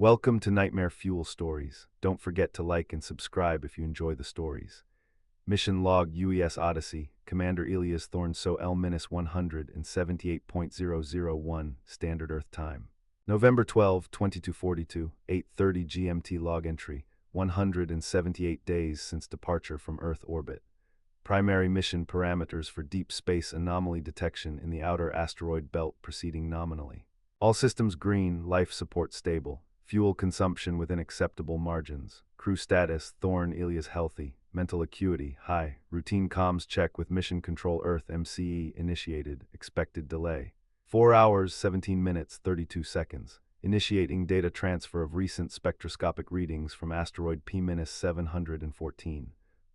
Welcome to Nightmare Fuel Stories. Don't forget to like and subscribe if you enjoy the stories. Mission Log UES Odyssey, Commander Elias Thorne So L-178.001 Standard Earth Time. November 12, 2242, 8:30 GMT Log Entry, 178 days since departure from Earth orbit. Primary mission parameters for deep space anomaly detection in the outer asteroid belt proceeding nominally. All systems green, life support stable, fuel consumption within acceptable margins, crew status, Thorne Elias healthy, mental acuity, high, routine comms check with Mission Control Earth MCE initiated, expected delay. 4 hours, 17 minutes, 32 seconds. Initiating data transfer of recent spectroscopic readings from asteroid P-714.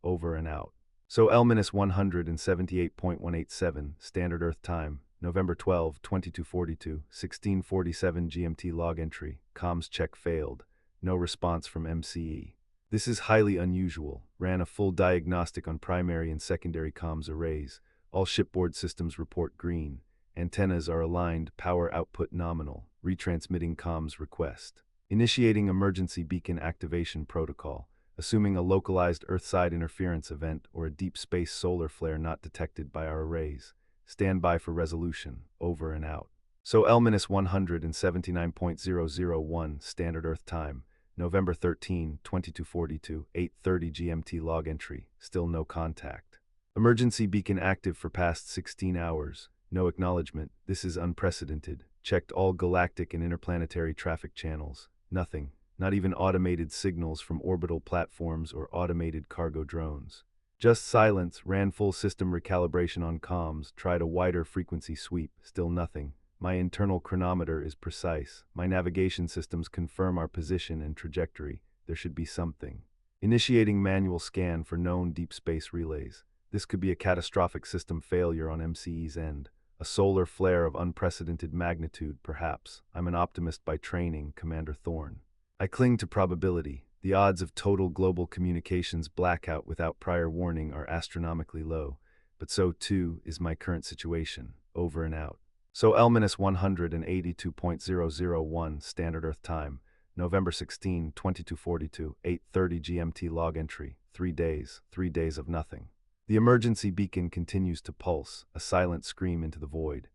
Over and out. So L-178.187, Standard Earth Time, November 12, 2242, 1647 GMT Log Entry, comms check failed, no response from MCE. This is highly unusual. Ran a full diagnostic on primary and secondary comms arrays. All shipboard systems report green. Antennas are aligned, power output nominal, retransmitting comms request. Initiating emergency beacon activation protocol. Assuming a localized Earthside interference event or a deep space solar flare not detected by our arrays. Stand by for resolution. Over and out. So L-179.001 Standard Earth Time, November 13, 2242, 8:30 GMT Log Entry. Still no contact. Emergency beacon active for past 16 hours. No acknowledgement. This is unprecedented. Checked all galactic and interplanetary traffic channels. Nothing. Not even automated signals from orbital platforms or automated cargo drones. Just silence, ran full system recalibration on comms, tried a wider frequency sweep, still nothing. My internal chronometer is precise. My navigation systems confirm our position and trajectory. There should be something. Initiating manual scan for known deep space relays. This could be a catastrophic system failure on MCE's end. A solar flare of unprecedented magnitude, perhaps. I'm an optimist by training, Commander Thorne. I cling to probability. The odds of total global communications blackout without prior warning are astronomically low, but so too is my current situation. Over and out. So L-182.001 Standard Earth Time, November 16, 2242, 8:30 GMT Log Entry. 3 days of nothing. The emergency beacon continues to pulse, a silent scream into the void.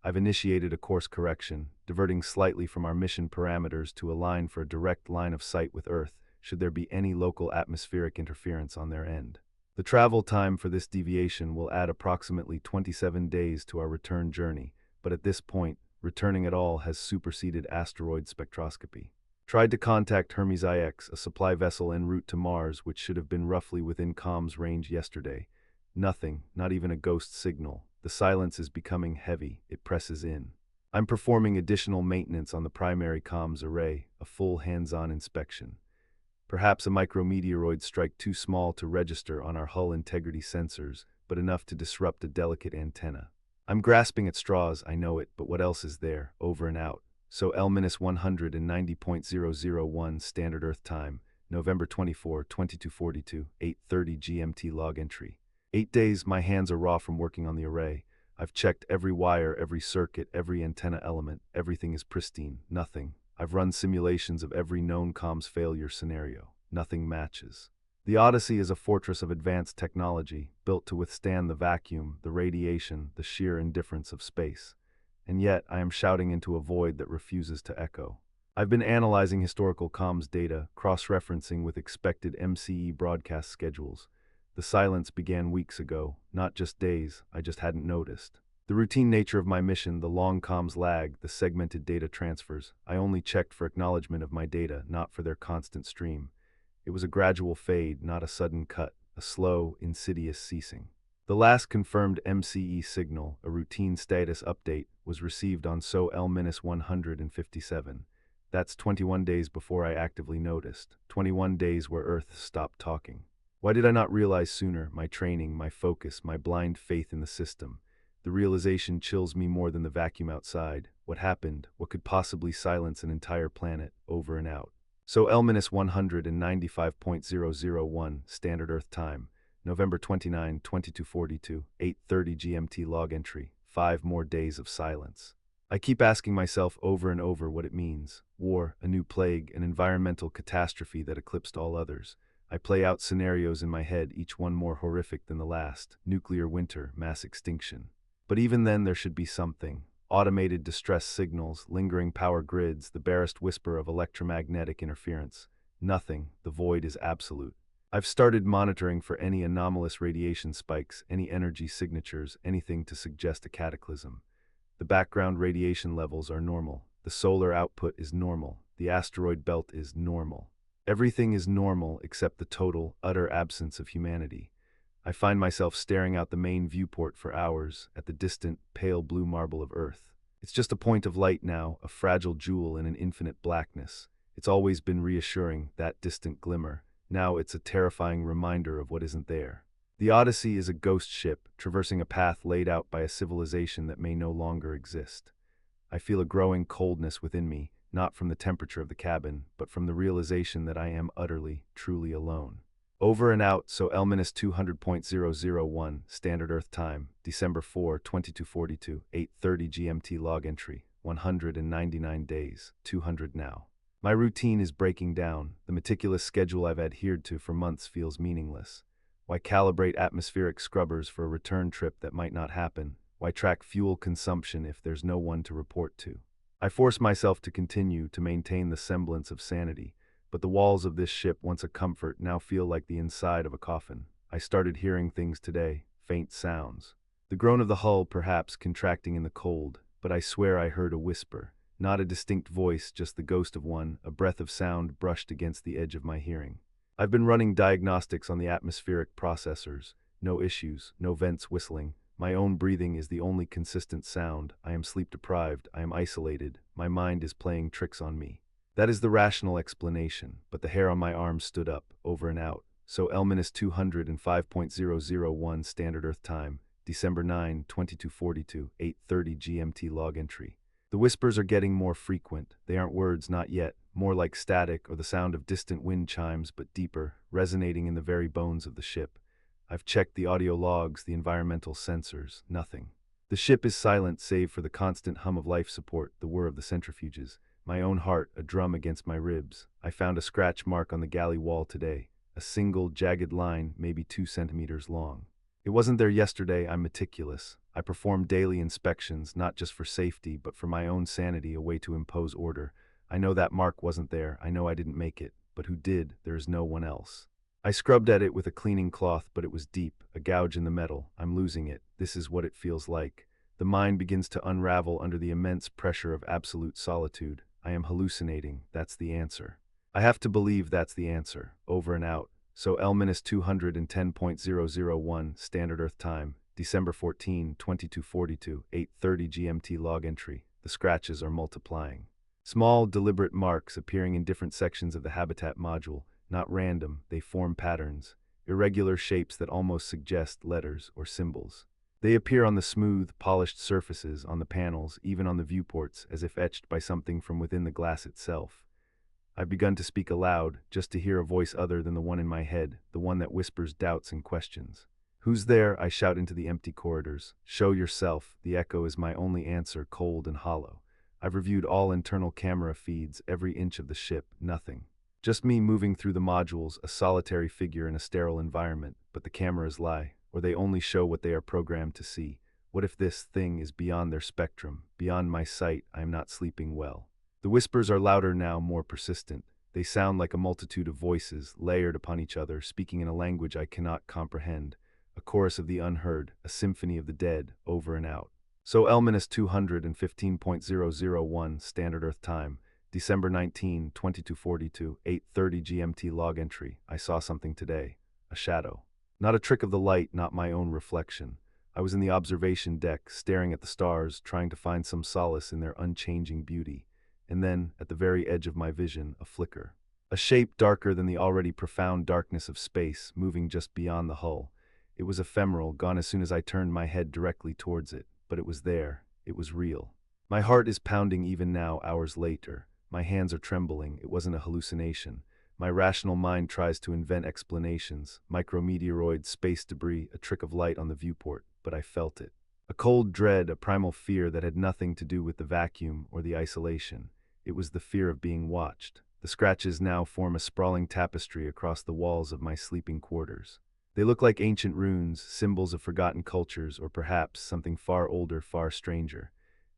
I've initiated a course correction, diverting slightly from our mission parameters to align for a direct line of sight with Earth, should there be any local atmospheric interference on their end. The travel time for this deviation will add approximately 27 days to our return journey, but at this point, returning at all has superseded asteroid spectroscopy. Tried to contact Hermes IX, a supply vessel en route to Mars, which should have been roughly within comms range yesterday. Nothing, not even a ghost signal. The silence is becoming heavy. It presses in. I'm performing additional maintenance on the primary comms array, a full hands-on inspection. Perhaps a micrometeoroid strike too small to register on our hull integrity sensors, but enough to disrupt a delicate antenna. I'm grasping at straws, I know it, but what else is there? Over and out. So L-190.001 Standard Earth Time, November 24, 2242, 8:30 GMT Log Entry. 8 days, my hands are raw from working on the array. I've checked every wire, every circuit, every antenna element. Everything is pristine. Nothing. I've run simulations of every known comms failure scenario. Nothing matches. The Odyssey is a fortress of advanced technology, built to withstand the vacuum, the radiation, the sheer indifference of space. And yet, I am shouting into a void that refuses to echo. I've been analyzing historical comms data, cross-referencing with expected MCE broadcast schedules. The silence began weeks ago, not just days. I just hadn't noticed. The routine nature of my mission, the long comms lag, the segmented data transfers, I only checked for acknowledgement of my data, not for their constant stream. It was a gradual fade, not a sudden cut, a slow, insidious ceasing. The last confirmed MCE signal, a routine status update, was received on SO L-157. That's 21 days before I actively noticed, 21 days where Earth stopped talking. Why did I not realize sooner? My training, my focus, my blind faith in the system. The realization chills me more than the vacuum outside. What happened? What could possibly silence an entire planet? Over and out. So L-195.001 Standard Earth Time, November 29, 2242, 8:30 GMT Log Entry. 5 more days of silence. I keep asking myself over and over what it means. War, a new plague, an environmental catastrophe that eclipsed all others. I play out scenarios in my head, each one more horrific than the last. Nuclear winter, mass extinction. But even then there should be something. Automated distress signals, lingering power grids, the barest whisper of electromagnetic interference. Nothing. The void is absolute. I've started monitoring for any anomalous radiation spikes, any energy signatures, anything to suggest a cataclysm. The background radiation levels are normal. The solar output is normal. The asteroid belt is normal. Everything is normal except the total, utter absence of humanity. I find myself staring out the main viewport for hours at the distant, pale blue marble of Earth. It's just a point of light now, a fragile jewel in an infinite blackness. It's always been reassuring, that distant glimmer. Now it's a terrifying reminder of what isn't there. The Odyssey is a ghost ship, traversing a path laid out by a civilization that may no longer exist. I feel a growing coldness within me, not from the temperature of the cabin, but from the realization that I am utterly, truly alone. Over and out, so L-200.001, Standard Earth Time, December 4, 2242, 8:30 GMT log entry, 199 days, 200 now. My routine is breaking down. The meticulous schedule I've adhered to for months feels meaningless. Why calibrate atmospheric scrubbers for a return trip that might not happen? Why track fuel consumption if there's no one to report to? I force myself to continue to maintain the semblance of sanity, but the walls of this ship, once a comfort, now feel like the inside of a coffin. I started hearing things today, faint sounds. The groan of the hull, perhaps, contracting in the cold, but I swear I heard a whisper. Not a distinct voice, just the ghost of one, a breath of sound brushed against the edge of my hearing. I've been running diagnostics on the atmospheric processors. No issues, no vents whistling. My own breathing is the only consistent sound. I am sleep-deprived, I am isolated, my mind is playing tricks on me. That is the rational explanation, but the hair on my arm stood up, over and out. So L-205.001 Standard Earth Time, December 9, 2242, 8:30 GMT log entry. The whispers are getting more frequent. They aren't words, not yet, more like static or the sound of distant wind chimes, but deeper, resonating in the very bones of the ship. I've checked the audio logs, the environmental sensors, nothing. The ship is silent save for the constant hum of life support, the whir of the centrifuges. My own heart, a drum against my ribs. I found a scratch mark on the galley wall today, a single, jagged line, maybe 2 centimeters long. It wasn't there yesterday. I'm meticulous. I perform daily inspections, not just for safety, but for my own sanity, a way to impose order. I know that mark wasn't there. I know I didn't make it. But who did? There is no one else. I scrubbed at it with a cleaning cloth, but it was deep, a gouge in the metal. I'm losing it. This is what it feels like. The mind begins to unravel under the immense pressure of absolute solitude. I am hallucinating. That's the answer. I have to believe that's the answer. Over and out. So L-210.001 Standard Earth Time, December 14, 2242, 8:30 GMT log entry. The scratches are multiplying. Small, deliberate marks appearing in different sections of the habitat module. Not random, they form patterns. Irregular shapes that almost suggest letters or symbols. They appear on the smooth, polished surfaces, on the panels, even on the viewports, as if etched by something from within the glass itself. I've begun to speak aloud, just to hear a voice other than the one in my head, the one that whispers doubts and questions. Who's there? I shout into the empty corridors. Show yourself. The echo is my only answer, cold and hollow. I've reviewed all internal camera feeds, every inch of the ship, nothing. Just me moving through the modules, a solitary figure in a sterile environment, but the cameras lie, or they only show what they are programmed to see. What if this thing is beyond their spectrum, beyond my sight? I am not sleeping well. The whispers are louder now, more persistent. They sound like a multitude of voices, layered upon each other, speaking in a language I cannot comprehend. A chorus of the unheard, a symphony of the dead, over and out. So L-215.001 Standard Earth Time, December 19, 2242, 8:30 GMT log entry. I saw something today. A shadow. Not a trick of the light, not my own reflection. I was in the observation deck, staring at the stars, trying to find some solace in their unchanging beauty. And then, at the very edge of my vision, a flicker. A shape darker than the already profound darkness of space, moving just beyond the hull. It was ephemeral, gone as soon as I turned my head directly towards it, but it was there. It was real. My heart is pounding even now, hours later. My hands are trembling. It wasn't a hallucination. My rational mind tries to invent explanations. Micrometeoroids, space debris, a trick of light on the viewport, but I felt it. A cold dread, a primal fear that had nothing to do with the vacuum or the isolation. It was the fear of being watched. The scratches now form a sprawling tapestry across the walls of my sleeping quarters. They look like ancient runes, symbols of forgotten cultures, or perhaps something far older, far stranger.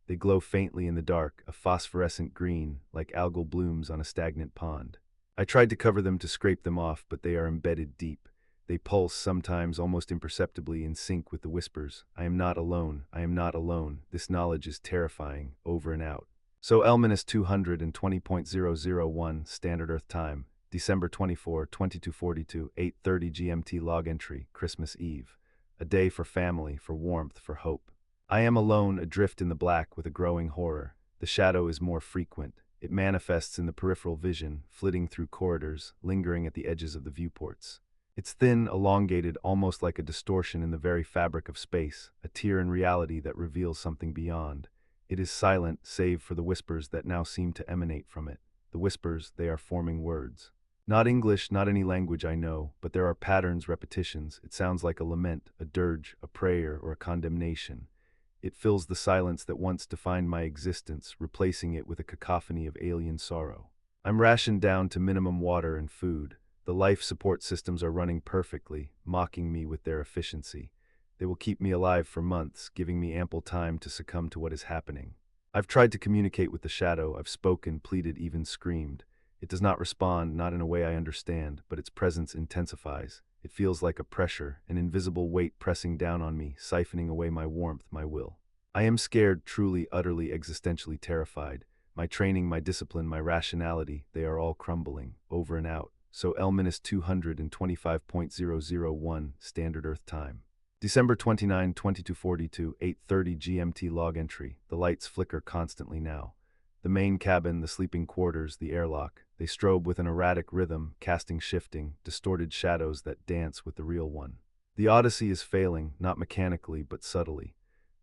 They glow faintly in the dark, a phosphorescent green, like algal blooms on a stagnant pond. I tried to cover them to scrape them off, but they are embedded deep. They pulse, sometimes almost imperceptibly, in sync with the whispers. I am not alone. I am not alone. This knowledge is terrifying, over and out. So Elminus 220.001 Standard Earth Time, December 24, 2242, 8:30 GMT log entry, Christmas Eve. A day for family, for warmth, for hope. I am alone, adrift in the black with a growing horror. The shadow is more frequent. It manifests in the peripheral vision, flitting through corridors, lingering at the edges of the viewports. It's thin, elongated, almost like a distortion in the very fabric of space, a tear in reality that reveals something beyond. It is silent, save for the whispers that now seem to emanate from it. The whispers, they are forming words. Not English, not any language I know, but there are patterns, repetitions. It sounds like a lament, a dirge, a prayer, or a condemnation. It fills the silence that once defined my existence, replacing it with a cacophony of alien sorrow. I'm rationed down to minimum water and food. The life support systems are running perfectly, mocking me with their efficiency. They will keep me alive for months, giving me ample time to succumb to what is happening. I've tried to communicate with the shadow. I've spoken, pleaded, even screamed. It does not respond, not in a way I understand, but its presence intensifies. It feels like a pressure, an invisible weight pressing down on me, siphoning away my warmth, my will. I am scared, truly, utterly, existentially terrified. My training, my discipline, my rationality, they are all crumbling, over and out. So Elminus 225.001 Standard Earth Time. December 29, 2242, 8:30 GMT log entry. The lights flicker constantly now. The main cabin, the sleeping quarters, the airlock, they strobe with an erratic rhythm, casting shifting, distorted shadows that dance with the real one. The Odyssey is failing, not mechanically, but subtly.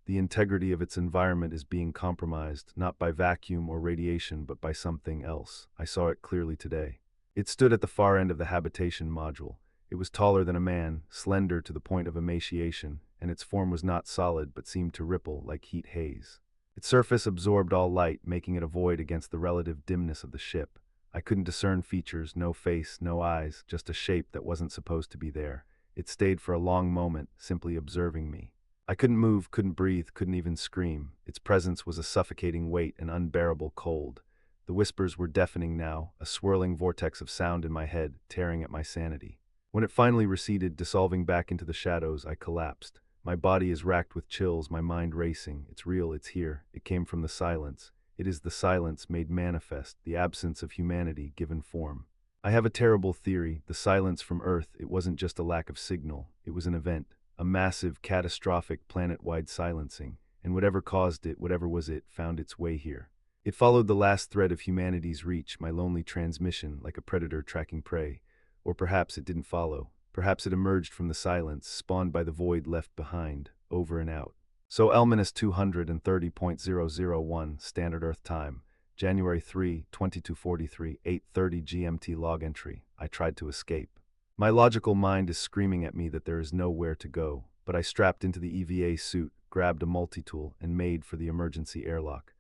The integrity of its environment is being compromised, not by vacuum or radiation, but by something else. I saw it clearly today. It stood at the far end of the habitation module. It was taller than a man, slender to the point of emaciation, and its form was not solid but seemed to ripple like heat haze. Its surface absorbed all light, making it a void against the relative dimness of the ship. I couldn't discern features, no face, no eyes, just a shape that wasn't supposed to be there. It stayed for a long moment, simply observing me. I couldn't move, couldn't breathe, couldn't even scream. Its presence was a suffocating weight, an unbearable cold. The whispers were deafening now, a swirling vortex of sound in my head, tearing at my sanity. When it finally receded, dissolving back into the shadows, I collapsed. My body is racked with chills, my mind racing. It's real, it's here. It came from the silence. It is the silence made manifest, the absence of humanity given form. I have a terrible theory. The silence from Earth, it wasn't just a lack of signal. It was an event, a massive, catastrophic, planet-wide silencing. And whatever caused it, whatever was it, found its way here. It followed the last thread of humanity's reach, my lonely transmission, like a predator tracking prey. Or perhaps it didn't follow. Perhaps it emerged from the silence, spawned by the void left behind, over and out. So Elminus 230.001 Standard Earth Time, January 3, 2243, 8:30 GMT log entry. I tried to escape. My logical mind is screaming at me that there is nowhere to go, but I strapped into the EVA suit, grabbed a multi-tool, and made for the emergency airlock.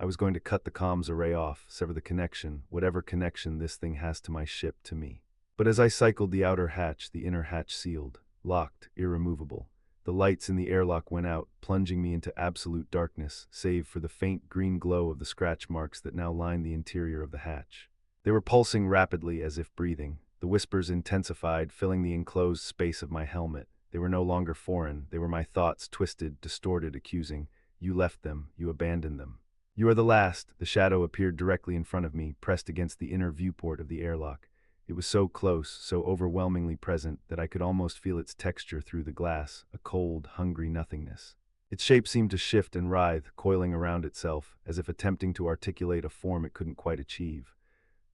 I was going to cut the comms array off, sever the connection, whatever connection this thing has to my ship, to me. But as I cycled the outer hatch, the inner hatch sealed, locked, irremovable. The lights in the airlock went out, plunging me into absolute darkness, save for the faint green glow of the scratch marks that now lined the interior of the hatch. They were pulsing rapidly as if breathing. The whispers intensified, filling the enclosed space of my helmet. They were no longer foreign. They were my thoughts, twisted, distorted, accusing. You left them. You abandoned them. You are the last. The shadow appeared directly in front of me, pressed against the inner viewport of the airlock. It was so close, so overwhelmingly present, that I could almost feel its texture through the glass, a cold, hungry nothingness. Its shape seemed to shift and writhe, coiling around itself, as if attempting to articulate a form it couldn't quite achieve.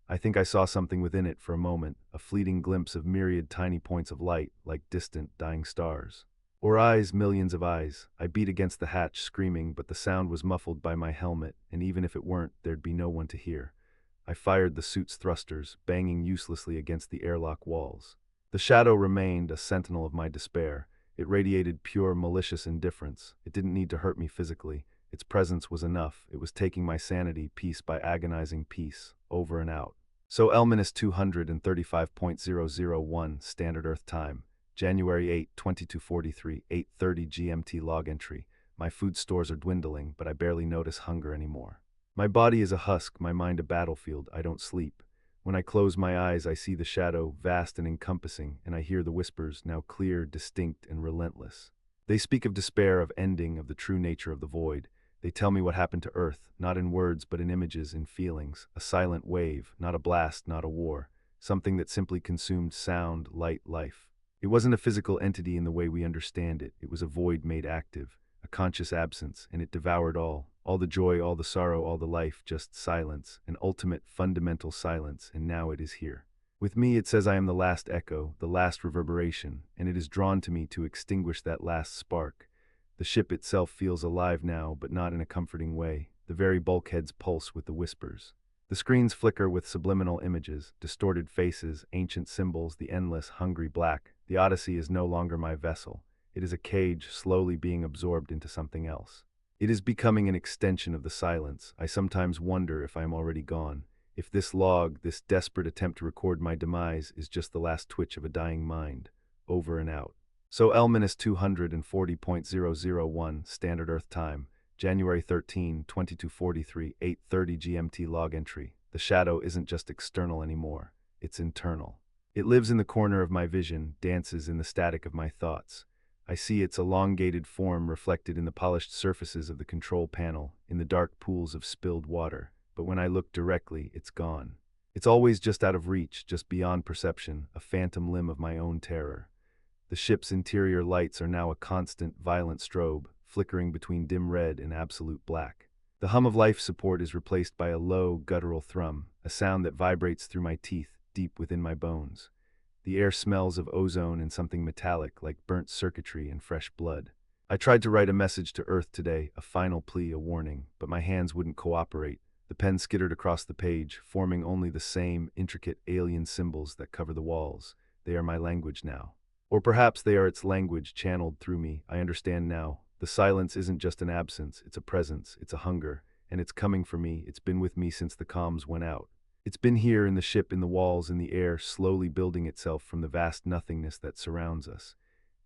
I think I saw something within it for a moment, a fleeting glimpse of myriad tiny points of light, like distant, dying stars. Or eyes, millions of eyes. I beat against the hatch, screaming, but the sound was muffled by my helmet, and even if it weren't, there'd be no one to hear. I fired the suit's thrusters, banging uselessly against the airlock walls. The shadow remained, a sentinel of my despair. It radiated pure, malicious indifference. It didn't need to hurt me physically. Its presence was enough. It was taking my sanity piece by agonizing piece, over and out. So L-235.001 Standard Earth Time, January 8, 2243, 8:30 GMT log entry. My food stores are dwindling, but I barely notice hunger anymore. My body is a husk, my mind a battlefield. I don't sleep. When I close my eyes, I see the shadow, vast and encompassing, and I hear the whispers, now clear, distinct, and relentless. They speak of despair, of ending, of the true nature of the void. They tell me what happened to Earth, not in words but in images, in feelings. A silent wave, not a blast, not a war. Something that simply consumed sound, light, life. It wasn't a physical entity in the way we understand it. It was a void made active, a conscious absence, and it devoured all the joy, all the sorrow, all the life, just silence, an ultimate, fundamental silence, and now it is here. With me it says I am the last echo, the last reverberation, and it is drawn to me to extinguish that last spark. The ship itself feels alive now, but not in a comforting way. The very bulkheads pulse with the whispers. The screens flicker with subliminal images, distorted faces, ancient symbols, the endless, hungry black. The Odyssey is no longer my vessel. It is a cage slowly being absorbed into something else. It is becoming an extension of the silence. I sometimes wonder if I am already gone, if this log, this desperate attempt to record my demise, is just the last twitch of a dying mind, over and out. So L-240.001 Standard Earth Time, January 13, 2243, 8:30 GMT log entry. The shadow isn't just external anymore, it's internal. It lives in the corner of my vision, dances in the static of my thoughts. I see its elongated form reflected in the polished surfaces of the control panel, in the dark pools of spilled water. But when I look directly, it's gone. It's always just out of reach, just beyond perception, a phantom limb of my own terror. The ship's interior lights are now a constant, violent strobe, flickering between dim red and absolute black. The hum of life support is replaced by a low, guttural thrum, a sound that vibrates through my teeth, deep within my bones. The air smells of ozone and something metallic, like burnt circuitry and fresh blood. I tried to write a message to Earth today, a final plea, a warning, but my hands wouldn't cooperate. The pen skittered across the page, forming only the same intricate alien symbols that cover the walls. They are my language now. Or perhaps they are its language channeled through me. I understand now. The silence isn't just an absence, it's a presence, it's a hunger, and it's coming for me. It's been with me since the comms went out. It's been here in the ship, in the walls, in the air, slowly building itself from the vast nothingness that surrounds us.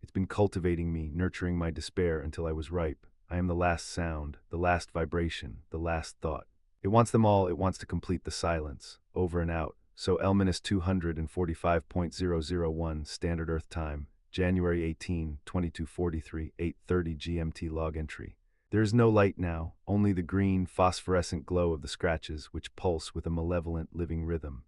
It's been cultivating me, nurturing my despair until I was ripe. I am the last sound, the last vibration, the last thought. It wants them all, it wants to complete the silence, over and out. So L-245.001 Standard Earth Time, January 18, 2243, 8:30 GMT log entry. There is no light now, only the green, phosphorescent glow of the scratches, which pulse with a malevolent, living rhythm.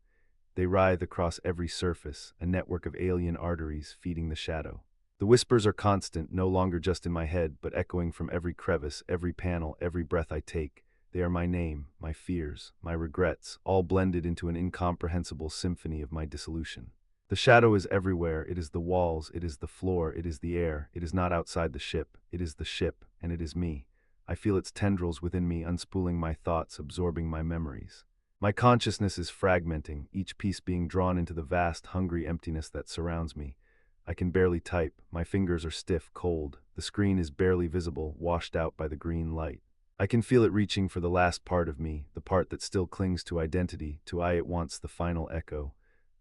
They writhe across every surface, a network of alien arteries feeding the shadow. The whispers are constant, no longer just in my head, but echoing from every crevice, every panel, every breath I take. They are my name, my fears, my regrets, all blended into an incomprehensible symphony of my dissolution. The shadow is everywhere. It is the walls, it is the floor, it is the air. It is not outside the ship, it is the ship, and it is me. I feel its tendrils within me, unspooling my thoughts, absorbing my memories. My consciousness is fragmenting, each piece being drawn into the vast, hungry emptiness that surrounds me. I can barely type, my fingers are stiff, cold. The screen is barely visible, washed out by the green light. I can feel it reaching for the last part of me, the part that still clings to identity, to I it wants the final echo.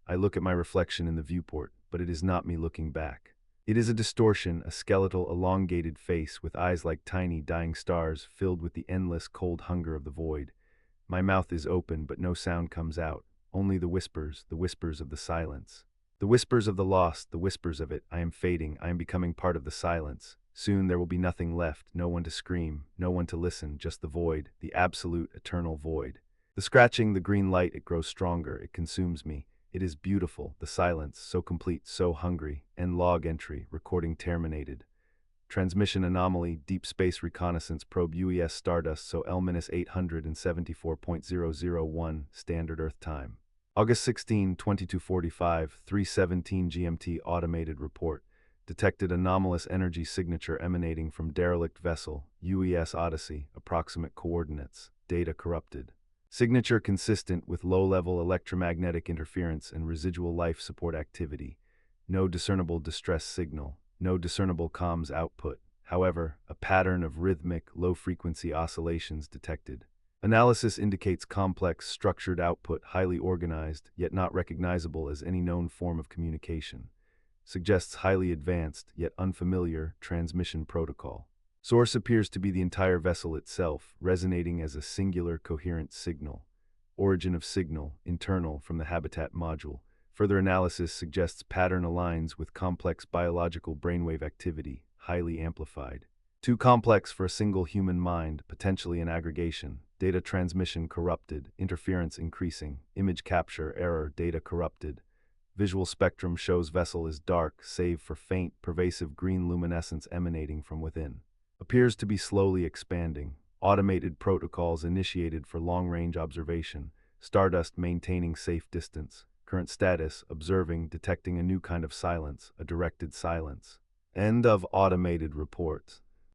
I look at my reflection in the viewport, but it is not me looking back. It is a distortion, a skeletal, elongated face with eyes like tiny, dying stars filled with the endless, cold hunger of the void. My mouth is open, but no sound comes out, only the whispers of the silence. The whispers of the lost, the whispers of it. I am fading, I am becoming part of the silence. Soon there will be nothing left, no one to scream, no one to listen, just the void, the absolute, eternal void. The scratching, the green light, it grows stronger, it consumes me. It is beautiful, the silence, so complete, so hungry. End log entry, recording terminated. Transmission anomaly, deep space reconnaissance probe UES Stardust, so L-874.001 Standard Earth Time. August 16, 2245, 3:17 GMT automated report. Detected anomalous energy signature emanating from derelict vessel, UES Odyssey, approximate coordinates, data corrupted. Signature consistent with low-level electromagnetic interference and residual life support activity. No discernible distress signal. no discernible comms output. However, a pattern of rhythmic, low-frequency oscillations detected. Analysis indicates complex, structured output, highly organized, yet not recognizable as any known form of communication. Suggests highly advanced, yet unfamiliar, transmission protocol. Source appears to be the entire vessel itself, resonating as a singular, coherent signal. Origin of signal, internal, from the habitat module. Further analysis suggests pattern aligns with complex biological brainwave activity, highly amplified. Too complex for a single human mind, potentially an aggregation. Data transmission corrupted, interference increasing, image capture error, data corrupted. Visual spectrum shows vessel is dark, save for faint, pervasive green luminescence emanating from within. Appears to be slowly expanding. Automated protocols initiated for long-range observation. Stardust maintaining safe distance. Current status, observing, detecting a new kind of silence, a directed silence. End of automated reports.